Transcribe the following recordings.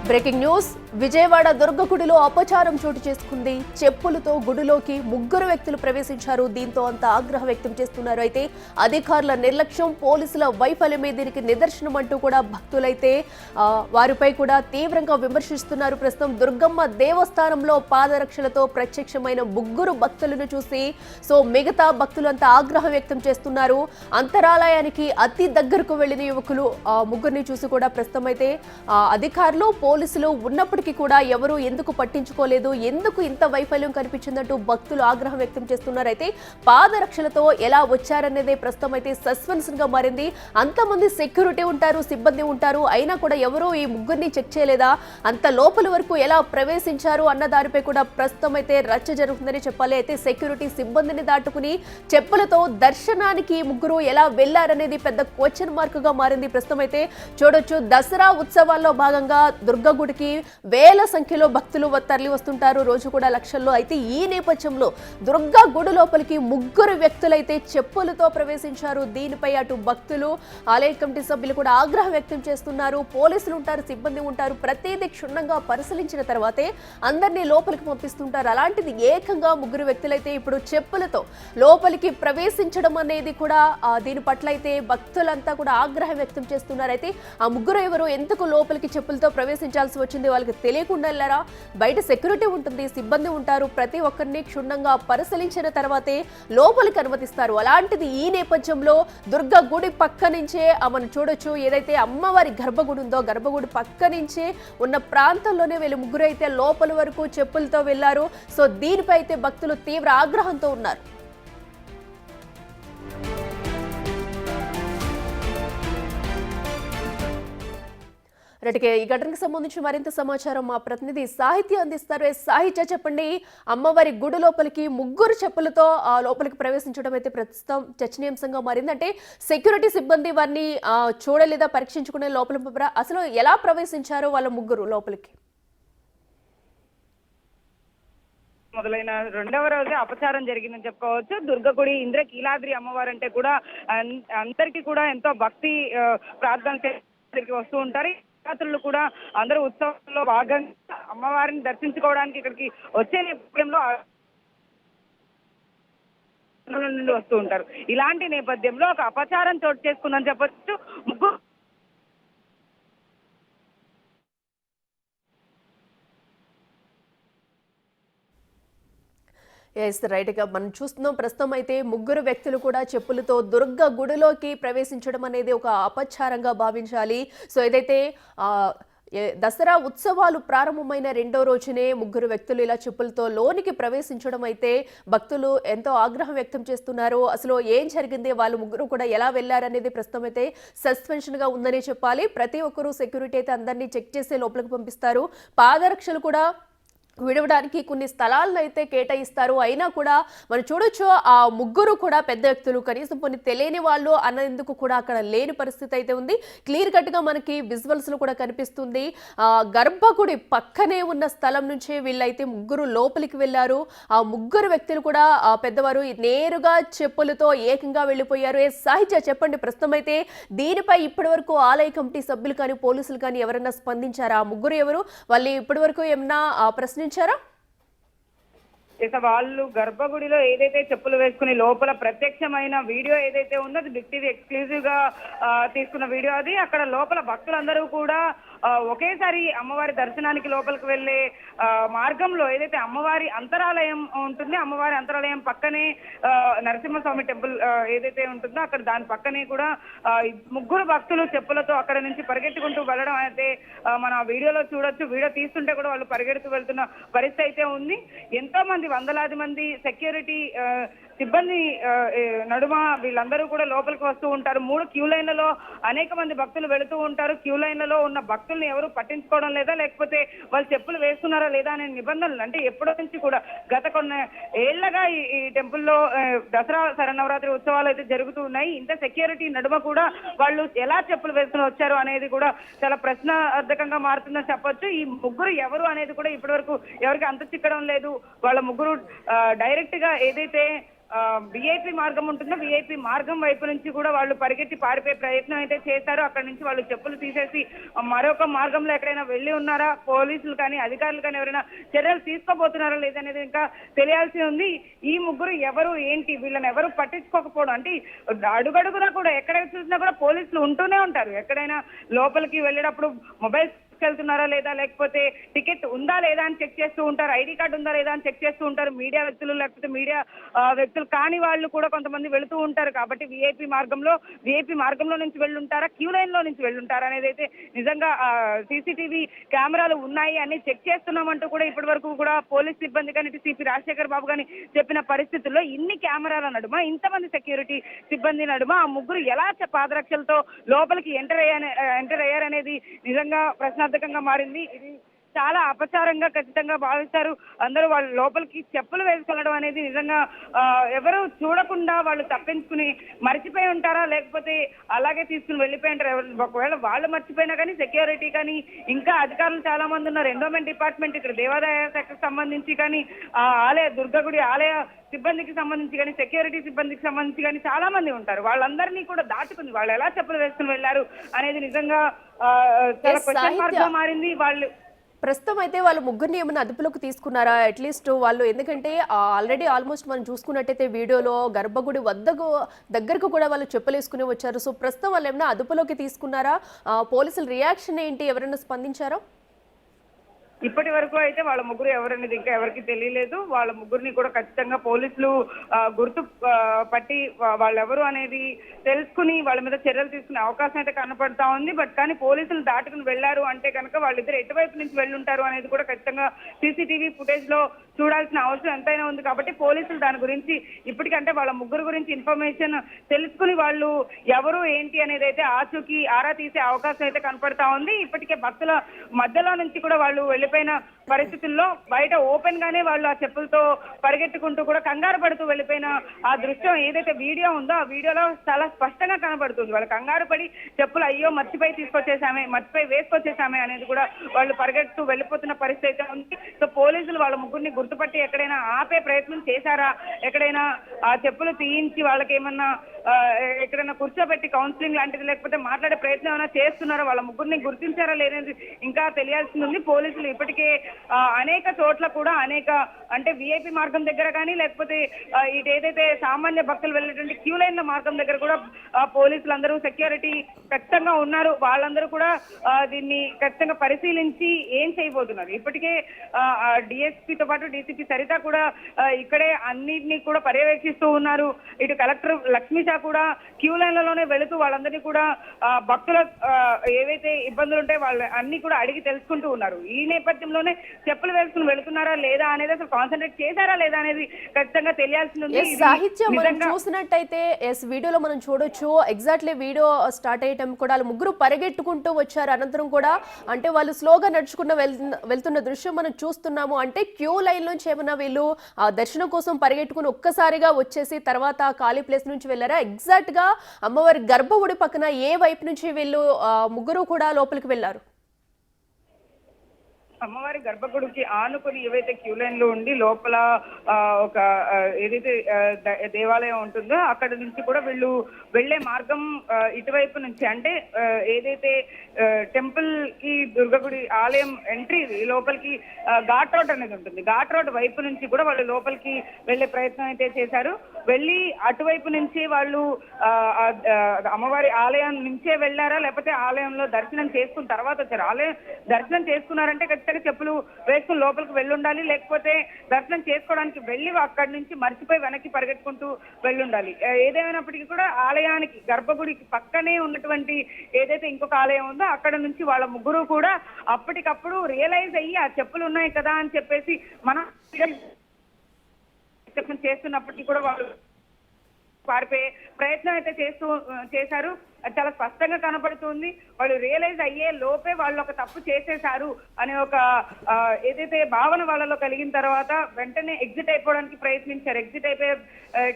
Breaking news Vijayawada దుర్గగుడిలో అపచారం చోటు చేసుకుంది. చెప్పులతో గుడిలోకి ముగ్గురు వ్యక్తులు ప్రవేశించారు. దీంతో అంతా ఆగ్రహం వ్యక్తం చేస్తున్నారు. అయితే అధికారుల నిర్లక్ష్యం, పోలీసుల వైఫల్యమే దీనికి నిదర్శనం అంటూ కూడా భక్తులైతే వారిపై కూడా తీవ్రంగా విమర్శిస్తున్నారు. ప్రస్తుతం దుర్గమ్మ దేవస్థానంలో పాదరక్షలతో ప్రత్యక్షమైన ముగ్గురు భక్తులను చూసి మిగతా భక్తులంతా ఆగ్రహం వ్యక్తం చేస్తున్నారు. అంతరాలయానికి అతి దగ్గరకు వెళ్లిన యువకులు ముగ్గురిని చూసి కూడా ప్రస్తుతం అయితే అధికారులు పోలీసులు ఉన్నప్పటికీ కూడా ఎవరు ఎందుకు పట్టించుకోలేదు, ఎందుకు ఇంత వైఫల్యం కనిపించిందంటూ భక్తులు ఆగ్రహం వ్యక్తం చేస్తున్నారు. అయితే పాదరక్షలతో ఎలా వచ్చారనేదే ప్రస్తుతం అయితే సస్పెన్స్ గా మారింది. అంతమంది సెక్యూరిటీ ఉంటారు, సిబ్బంది ఉంటారు, అయినా కూడా ఎవరూ ఈ ముగ్గురిని చెక్ చేయలేదా, అంత లోపల వరకు ఎలా ప్రవేశించారు అన్న దానిపై కూడా ప్రస్తుతం అయితే రచ్చ జరుగుతుందని చెప్పాలి. అయితే సెక్యూరిటీ సిబ్బందిని దాటుకుని చెప్పులతో దర్శనానికి ముగ్గురు ఎలా వెళ్లారనేది పెద్ద క్వశ్చన్ మార్క్ గా మారింది. ప్రస్తుతం అయితే చూడొచ్చు, దసరా ఉత్సవాల్లో భాగంగా దుర్గగుడికి వేల సంఖ్యలో భక్తులు తరలి వస్తుంటారు, రోజు కూడా లక్షల్లో. అయితే ఈ నేపథ్యంలో దుర్గా గుడి లోపలికి ముగ్గురు వ్యక్తులైతే చెప్పులతో ప్రవేశించారు. దీనిపై అటు భక్తులు, ఆలయ కమిటీ సభ్యులు కూడా ఆగ్రహం వ్యక్తం చేస్తున్నారు. పోలీసులు ఉంటారు, సిబ్బంది ఉంటారు, ప్రతిదీ క్షుణ్ణంగా పరిశీలించిన తర్వాతే అందరినీ లోపలికి పంపిస్తుంటారు. అలాంటిది ఏకంగా ముగ్గురు వ్యక్తులైతే ఇప్పుడు చెప్పులతో లోపలికి ప్రవేశించడం అనేది కూడా దీని పట్ల అయితే భక్తులంతా కూడా ఆగ్రహం వ్యక్తం చేస్తున్నారు. అయితే ఆ ముగ్గురు ఎవరు, ఎందుకు లోపలికి చెప్పులతో ప్రవేశించాల్సి వచ్చింది, వాళ్ళకి తెలియకుండా వెళ్ళారా? బయట సెక్యూరిటీ ఉంటుంది, సిబ్బంది ఉంటారు, ప్రతి ఒక్కరిని క్షుణ్ణంగా పరిశీలించిన తర్వాతే లోపలికి అనుమతిస్తారు. అలాంటిది ఈ నేపథ్యంలో దుర్గా గుడి పక్క నుంచే మనం చూడొచ్చు, ఏదైతే అమ్మవారి గర్భగుడి ఉందో గర్భగుడి పక్క నుంచే ఉన్న ప్రాంతంలోనే వీళ్ళు ముగ్గురు అయితే లోపల వరకు చెప్పులతో వెళ్లారు. దీనిపై అయితే భక్తులు తీవ్ర ఆగ్రహంతో ఉన్నారు. ఈ ఘటనకు సంబంధించి మరింత సమాచారం మా ప్రతినిధి సాహిత్య అందిస్తారు. సాహిత్య, చెప్పండి, అమ్మవారి గుడి లోపలికి ముగ్గురు చెప్పులతో లోపలికి ప్రవేశించడం అయితే ప్రస్తుతం చర్చనీయాంశంగా మారింది. అంటే సెక్యూరిటీ సిబ్బంది వారిని చూడలేదా, పరీక్షించుకునే లోపల అసలు ఎలా ప్రవేశించారు వాళ్ళ ముగ్గురు లోపలికి? మొదలైన రెండవ రోజే అపచారం జరిగిందని చెప్పుకోవచ్చు. దుర్గగుడి ఇంద్రకీలాద్రి అమ్మవారు అంటే కూడా అందరికీ కూడా ఎంతో భక్తి ప్రార్థనకి వస్తూ ఉంటారు. యాత్రులు కూడా అందరూ ఉత్సవంలో భాగంగా అమ్మవారిని దర్శించుకోవడానికి ఇక్కడికి వచ్చే నేపథ్యంలో నుండి వస్తూ ఉంటారు. ఇలాంటి నేపథ్యంలో ఒక అపచారం చోటు చేసుకుందని చెప్పొచ్చు. ముగ్గురు రైట్ గా మనం చూస్తున్నాం. ప్రస్తుతం అయితే ముగ్గురు వ్యక్తులు కూడా చెప్పులతో దుర్గ గుడిలోకి ప్రవేశించడం అనేది ఒక అపచారంగా భావించాలి. ఏదైతే దసరా ఉత్సవాలు ప్రారంభమైన రెండో రోజునే ముగ్గురు వ్యక్తులు ఇలా చెప్పులతో లోనికి ప్రవేశించడం అయితే భక్తులు ఎంతో ఆగ్రహం వ్యక్తం చేస్తున్నారు. అసలు ఏం జరిగింది, వాళ్ళు ముగ్గురు కూడా ఎలా వెళ్లారనేది ప్రస్తుతం అయితే సస్పెన్షన్ గా ఉందని చెప్పాలి. ప్రతి ఒక్కరూ సెక్యూరిటీ అయితే అందరినీ చెక్ చేసి లోపలికి పంపిస్తారు. పాదరక్షలు కూడా విడవడానికి కొన్ని స్థలాలను అయితే కేటాయిస్తారు. అయినా కూడా మనం చూడొచ్చు, ఆ ముగ్గురు కూడా పెద్ద వ్యక్తులు, కనీసం కొన్ని తెలియని వాళ్ళు అన్నందుకు కూడా అక్కడ లేని పరిస్థితి అయితే ఉంది. క్లియర్ కట్ గా మనకి విజువల్స్ లో కూడా కనిపిస్తుంది. గర్భగుడి పక్కనే ఉన్న స్థలం నుంచే వీళ్ళైతే ముగ్గురు లోపలికి వెళ్లారు. ఆ ముగ్గురు వ్యక్తులు కూడా పెద్దవారు నేరుగా చెప్పులతో ఏకంగా వెళ్లిపోయారు. సాహిత్య, చెప్పండి, ప్రస్తుతం అయితే దీనిపై ఇప్పటి వరకు ఆలయ కమిటీ సభ్యులు కానీ పోలీసులు కానీ ఎవరైనా స్పందించారా? ఆ ముగ్గురు ఎవరు, వాళ్ళు ఇప్పటి వరకు ఏమన్నా ప్రశ్నించారా? వాళ్ళు గర్భగుడిలో ఏదైతే చెప్పులు వేసుకుని లోపల ప్రత్యక్షమైన వీడియో ఏదైతే ఉందో అది బిగ్ టీవీ ఎక్స్క్లూజివ్ గా తీసుకున్న వీడియో అది. అక్కడ లోపల భక్తులందరూ కూడా ఒకేసారి అమ్మవారి దర్శనానికి లోపలికి వెళ్లే మార్గంలో ఏదైతే అమ్మవారి అంతరాలయం ఉంటుంది, అమ్మవారి అంతరాలయం పక్కనే నరసింహస్వామి టెంపుల్ ఏదైతే ఉంటుందో అక్కడ దాని పక్కనే కూడా ముగ్గురు భక్తులు చెప్పులతో అక్కడ నుంచి పరిగెత్తుకుంటూ వెళ్ళడం అయితే మనం ఆ వీడియోలో చూడొచ్చు. వీడియో తీస్తుంటే కూడా వాళ్ళు పరిగెడుతూ వెళ్తున్న పరిస్థితి అయితే ఉంది. ఎంతో మంది, వందలాది మంది సెక్యూరిటీ సిబ్బంది నడుమ వీళ్ళందరూ కూడా లోపలికి వస్తూ ఉంటారు. 3 క్యూ లైన్లలో అనేక మంది భక్తులు వెళుతూ ఉంటారు. క్యూ లైన్లలో ఉన్న భక్తుల్ని ఎవరు పట్టించుకోవడం లేదా, లేకపోతే వాళ్ళు చెప్పులు వేస్తున్నారా లేదా అనే నిబంధనలు అంటే ఎప్పటి నుంచి కూడా గత కొన్ని ఏళ్లగా ఈ టెంపుల్లో దసరా శరన్నవరాత్రి ఉత్సవాలు అయితే జరుగుతూ ఉన్నాయి. ఇంత సెక్యూరిటీ నడుమ కూడా వాళ్ళు ఎలా చెప్పులు వేసుకుని వచ్చారు అనేది కూడా చాలా ప్రశ్నార్థకంగా మారుతుందని చెప్పొచ్చు. ఈ ముగ్గురు ఎవరు అనేది కూడా ఇప్పటి వరకు ఎవరికి అంత చిక్కడం లేదు. వాళ్ళ ముగ్గురు డైరెక్ట్ గా ఏదైతే విఐపి మార్గం ఉంటుందో విఐపి మార్గం వైపు నుంచి కూడా వాళ్ళు పరిగెత్తి పారిపోయే ప్రయత్నం అయితే చేశారు. అక్కడ నుంచి వాళ్ళు చెప్పులు తీసేసి మరొక మార్గంలో ఎక్కడైనా వెళ్ళి ఉన్నారా, పోలీసులు కానీ అధికారులు కానీ ఎవరైనా చర్యలు తీసుకోబోతున్నారా లేదనేది ఇంకా తెలియాల్సి ఉంది. ఈ ముగ్గురు ఎవరు ఏంటి, వీళ్ళని ఎవరు పట్టించుకోకపోవడం, అంటే అడుగడుగునా కూడా ఎక్కడ చూసినా కూడా పోలీసులు ఉంటూనే ఉంటారు. ఎక్కడైనా లోపలికి వెళ్ళేటప్పుడు మొబైల్ వెళ్తున్నారా లేదా, లేకపోతే టికెట్ ఉందా లేదా అని చెక్ చేస్తూ ఉంటారు, ఐడి కార్డు ఉందా లేదా అని చెక్ చేస్తూ ఉంటారు. మీడియా వ్యక్తులు లేకపోతే మీడియా వ్యక్తులు కాని వాళ్ళు కూడా కొంతమంది వెళుతూ ఉంటారు. కాబట్టి విఐపి మార్గంలో నుంచి వెళ్ళుంటారా, క్యూ లైన్ లో నుంచి వెళ్ళుంటారా అనేది అయితే నిజంగా సీసీటీవీ కెమెరాలు ఉన్నాయి అని చెక్ చేస్తున్నామంటూ కూడా ఇప్పటి వరకు కూడా పోలీస్ సిబ్బంది కానీ సిపి రాజశేఖర్ బాబు కానీ చెప్పిన పరిస్థితుల్లో ఇన్ని కెమెరాల నడుమ, ఇంతమంది సెక్యూరిటీ సిబ్బంది నడుమ ఆ ముగ్గురు ఎలా పాదరక్షలతో లోపలికి ఎంటర్ అయ్యారనేది నిజంగా ప్రశ్నార్థకంగా మారింది. ఇది చాలా అపచారంగా ఖచ్చితంగా భావిస్తారు అందరూ. వాళ్ళు లోపలికి చెప్పులు వేసుకెళ్ళడం అనేది నిజంగా ఎవరు చూడకుండా వాళ్ళు తప్పించుకుని మర్చిపోయి ఉంటారా, లేకపోతే అలాగే తీసుకుని వెళ్ళిపోయి ఉంటారు. ఒకవేళ వాళ్ళు మర్చిపోయినా కానీ సెక్యూరిటీ కానీ ఇంకా అధికారులు చాలా మంది ఉన్నారు. ఎండోమెంట్ డిపార్ట్మెంట్, ఇక్కడ దేవాదాయ శాఖకు సంబంధించి కానీ ఆలయ దుర్గగుడి ఆలయ సిబ్బందికి సంబంధించి కానీ సెక్యూరిటీ సిబ్బందికి సంబంధించి కానీ చాలా మంది ఉంటారు. వాళ్ళందరినీ కూడా దాటుకుంది వాళ్ళు ఎలా చెప్పులు వేసుకుని వెళ్లారు అనేది నిజంగా చాలా క్వశ్చన్ మార్క్ గా మారింది. వాళ్ళు ప్రస్తుతం అయితే వాళ్ళు ముగ్గురిని ఏమైనా అదుపులోకి తీసుకున్నారా అట్లీస్ట్ వాళ్ళు? ఎందుకంటే ఆల్రెడీ ఆల్మోస్ట్ మనం చూసుకున్నట్టయితే వీడియోలో గర్భగుడి దగ్గరకు కూడా వాళ్ళు చెప్పులేసుకుని వచ్చారు. సో ప్రస్తుతం వాళ్ళు ఏమైనా అదుపులోకి తీసుకున్నారా? పోలీసుల రియాక్షన్ ఏంటి? ఎవరైనా స్పందించారా? ఇప్పటి వరకు అయితే వాళ్ళ ముగ్గురు ఎవరనేది ఇంకా ఎవరికి తెలియలేదు. వాళ్ళ ముగ్గురిని కూడా ఖచ్చితంగా పోలీసులు గుర్తు పట్టి వాళ్ళెవరు అనేది తెలుసుకుని వాళ్ళ మీద చర్యలు తీసుకునే అవకాశం అయితే కనపడతా ఉంది. బట్ కానీ పోలీసులు దాటుకుని వెళ్లారు అంటే కనుక వాళ్ళిద్దరు ఎటువైపు నుంచి వెళ్ళుంటారు అనేది కూడా ఖచ్చితంగా సీసీటీవీ ఫుటేజ్ లో చూడాల్సిన అవసరం ఎంతైనా ఉంది. కాబట్టి పోలీసులు దాని గురించి ఇప్పటికంటే వాళ్ళ ముగ్గురు గురించి ఇన్ఫర్మేషన్ తెలుసుకుని వాళ్ళు ఎవరు ఏంటి అనేది అయితే ఆచూకీ ఆరా తీసే అవకాశం అయితే కనపడతా ఉంది. ఇప్పటికే భక్తుల మధ్యలో నుంచి కూడా వాళ్ళు వెళ్ళిపోయిన పరిస్థితుల్లో బయట ఓపెన్ గానే వాళ్ళు ఆ చెప్పులతో పరిగెట్టుకుంటూ కూడా కంగారు పడుతూ వెళ్ళిపోయిన ఆ దృశ్యం ఏదైతే వీడియో ఉందో ఆ వీడియోలో చాలా స్పష్టంగా కనబడుతుంది. వాళ్ళు కంగారు పడి చెప్పులు అయ్యో మర్చిపోయి వేసుకొచ్చేసామే అనేది కూడా వాళ్ళు పరిగెడుతూ వెళ్ళిపోతున్న పరిస్థితి అయితే ఉంది. సో పోలీసులు వాళ్ళ ముగ్గురిని గుర్తుపట్టి ఎక్కడైనా ఆపే ప్రయత్నం చేశారా, ఎక్కడైనా ఆ చెప్పులు తీయించి వాళ్ళకి ఏమన్నా ఎక్కడైనా కూర్చోబెట్టి కౌన్సిలింగ్ లాంటిది లేకపోతే మాట్లాడే ప్రయత్నం ఏమైనా చేస్తున్నారా, వాళ్ళ ముగ్గురిని గుర్తించారా లేనేది ఇంకా తెలియాల్సింది ఉంది. పోలీసులు ఇప్పటికే అనేక చోట్ల కూడా అంటే విఐపి మార్గం దగ్గర కానీ లేకపోతే ఇటు ఏదైతే సామాన్య భక్తులు వెళ్ళేటువంటి క్యూ లైన్ మార్గం దగ్గర కూడా పోలీసులందరూ సెక్యూరిటీ ఖచ్చితంగా ఉన్నారు. వాళ్ళందరూ కూడా దీన్ని ఖచ్చితంగా పరిశీలించి ఏం చేయబోతున్నారు. ఇప్పటికే డిఎస్పీతో పాటు డీసీపీ సరిత కూడా ఇక్కడే అన్నింటినీ కూడా పర్యవేక్షిస్తూ ఉన్నారు. ఇటు కలెక్టర్ లక్ష్మీషా కూడా క్యూ లైన్లలోనే వెళుతూ వాళ్ళందరినీ కూడా భక్తుల ఏవైతే ఇబ్బందులు ఉంటాయో వాళ్ళు అన్ని కూడా అడిగి తెలుసుకుంటూ ఉన్నారు. ఈ నేపథ్యంలోనే చెప్పులు వేసుకుని వెళుతున్నారా లేదా అనేది అసలు కాన్సన్ట్రేట్ చేశారా లేదా అనేది ఖచ్చితంగా తెలియాల్సింది ఉంది. సాహిత్యం మనం చూసినట్టయితే వీడియోలో మనం చూడొచ్చు ఎగ్జాక్ట్లీ వీడియో స్టార్ట్ అయ్యటం కూడా వాళ్ళు ముగ్గురు పరిగెట్టుకుంటూ వచ్చారు. అనంతరం కూడా అంటే వాళ్ళు స్లోగా నడుచుకుంటూ వెళ్తున్న దృశ్యం మనం చూస్తున్నాము. అంటే క్యూ లైన్ నుంచి ఏమన్నా వీళ్ళు దర్శనం కోసం పరిగెట్టుకుని ఒక్కసారిగా వచ్చేసి తర్వాత ఖాళీ ప్లేస్ నుంచి వెళ్ళారా? ఎగ్జాక్ట్ గా అమ్మవారి గర్భగుడి పక్కన ఏ వైపు నుంచి వీళ్ళు ముగ్గురు కూడా లోపలికి వెళ్ళారు? అమ్మవారి గర్భగుడికి ఆనుకుని ఏవైతే క్యూ లైన్ లో ఉండి లోపల ఒక ఏదైతే దేవాలయం ఉంటుందో అక్కడ నుంచి కూడా వీళ్ళు వెళ్లే మార్గం ఇటువైపు నుంచి అంటే ఏదైతే టెంపుల్ కి దుర్గగుడి ఆలయం ఎంట్రీ లోపలికి ఘాట్ రోడ్ అనేది ఉంటుంది. ఘాట్ రోడ్ వైపు నుంచి కూడా వాళ్ళు లోపలికి వెళ్లే ప్రయత్నం అయితే చేశారు. వెళ్ళి అటువైపు నుంచి వాళ్ళు అమ్మవారి ఆలయం నుంచే వెళ్ళారా లేకపోతే ఆలయంలో దర్శనం చేసుకున్న తర్వాత వచ్చారు? ఆలయం దర్శనం చేసుకున్నారంటే ఖచ్చితంగా చెప్పులు వేసుకుని లోపలికి వెళ్ళుండాలి, లేకపోతే దర్శనం చేసుకోవడానికి వెళ్ళి అక్కడి నుంచి మర్చిపోయి వెనక్కి పరిగెట్టుకుంటూ వెళ్ళుండాలి. ఏదేమైనప్పటికీ కూడా ఆలయానికి గర్భగుడికి పక్కనే ఉన్నటువంటి ఏదైతే ఇంకొక ఆలయం ఉందో అక్కడ నుంచి వాళ్ళ ముగ్గురు కూడా అప్పటికప్పుడు రియలైజ్ అయ్యి ఆ చెప్పులు ఉన్నాయి కదా అని చెప్పేసి మనం చేస్తున్నప్పటికీ కూడా వాళ్ళు పారిపోయే ప్రయత్నం అయితే చేశారు. అది చాలా స్పష్టంగా కనపడుతుంది. వాళ్ళు రియలైజ్ అయ్యే లోపే వాళ్ళు ఒక తప్పు చేసేశారు అనే ఒక ఏదైతే భావన వాళ్ళలో కలిగిన తర్వాత వెంటనే ఎగ్జిట్ అయిపోవడానికి ప్రయత్నించారు. ఎగ్జిట్ అయిపోయే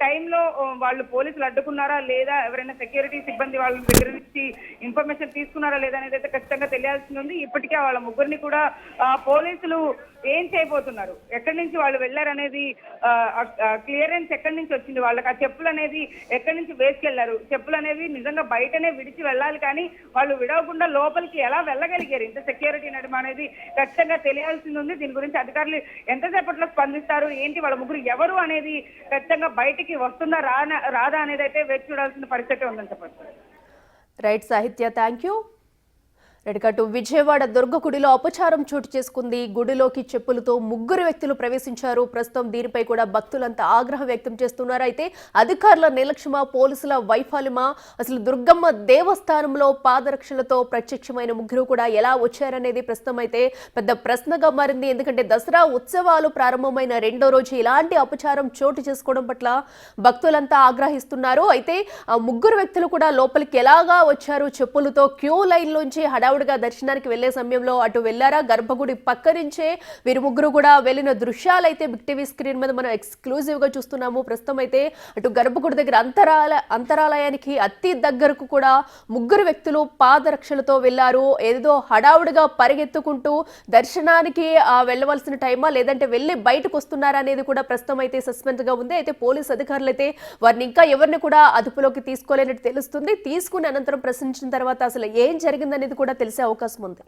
టైంలో వాళ్ళు పోలీసులు అడ్డుకున్నారా లేదా, ఎవరైనా సెక్యూరిటీ సిబ్బంది వాళ్ళ దగ్గర నుంచి ఇన్ఫర్మేషన్ తీసుకున్నారా లేదా అనేది అయితే ఖచ్చితంగా తెలియాల్సి ఉంది. ఇప్పటికే వాళ్ళ ముగ్గురిని కూడా పోలీసులు ఏం చేయబోతున్నారు, ఎక్కడి నుంచి వాళ్ళు వెళ్ళారనేది క్లియరెన్స్ ఎక్కడి నుంచి వచ్చింది, వాళ్ళకి ఆ చెప్పులు అనేది ఎక్కడి నుంచి వేసుకెళ్లారు, చెప్పులు అనేవి నిజంగా బయటనే విడిచి వెళ్ళాలి కానీ వాళ్ళు విడవకుండా లోపలికి ఎలా వెళ్ళగలిగారు ఇంత సెక్యూరిటీ నడుమ అనేది ఖచ్చితంగా తెలియాల్సింది ఉంది. దీని గురించి అధికారులు ఎంతసేపట్లో స్పందిస్తారు, ఏంటి వాళ్ళ ముగ్గురు ఎవరు అనేది ఖచ్చితంగా బయటికి వస్తుందా రాదా అనేది అయితే వేచి చూడాల్సిన పరిస్థితి ఉందని చెప్పచ్చు. రైట్ సాహిత్య, థ్యాంక్ యూ. రెడ్కట్టు విజయవాడ దుర్గగుడిలో అపచారం చోటు చేసుకుంది. గుడిలోకి చెప్పులతో ముగ్గురు వ్యక్తులు ప్రవేశించారు. ప్రస్తుతం దీనిపై కూడా భక్తులంతా ఆగ్రహం వ్యక్తం చేస్తున్నారు. అయితే అధికారుల నిర్లక్ష్యమా, పోలీసుల వైఫల్యమా, అసలు దుర్గమ్మ దేవస్థానంలో పాదరక్షలతో ప్రత్యక్షమైన ముగ్గురు కూడా ఎలా వచ్చారనేది ప్రస్తుతం అయితే పెద్ద ప్రశ్నగా మారింది. ఎందుకంటే దసరా ఉత్సవాలు ప్రారంభమైన రెండో రోజు ఇలాంటి అపచారం చోటు చేసుకోవడం పట్ల భక్తులంతా ఆగ్రహిస్తున్నారు. అయితే ముగ్గురు వ్యక్తులు కూడా లోపలికి ఎలాగా వచ్చారు, చెప్పులతో క్యూ లైన్ లోంచి హడావుడిగా దర్శనానికి వెళ్లే సమయంలో అటు వెళ్లారా, గర్భగుడి పక్క నుంచే వీరు ముగ్గురు కూడా వెళ్లిన దృశ్యాలు అయితే బిగ్ టీవీ స్క్రీన్ మీద మనం ఎక్స్క్లూజివ్ గా చూస్తున్నాము. ప్రస్తుతం అయితే అటు గర్భగుడి దగ్గర అంతరాలయానికి అతి దగ్గరకు కూడా ముగ్గురు వ్యక్తులు పాదరక్షలతో వెళ్లారు. ఏదో హడావుడిగా పరిగెత్తుకుంటూ దర్శనానికి వెళ్ళవలసిన టైమా లేదంటే వెళ్లి బయటకు వస్తున్నారా అనేది కూడా ప్రస్తుతం అయితే సస్పెన్స్ గా ఉంది. అయితే పోలీసు అధికారులు అయితే వారిని ఇంకా ఎవరిని కూడా అదుపులోకి తీసుకోలేనట్టు తెలుస్తుంది. తీసుకుని అనంతరం ప్రశ్నించిన తర్వాత అసలు ఏం జరిగిందనేది కూడా తెలిసే అవకాశం ఉంది.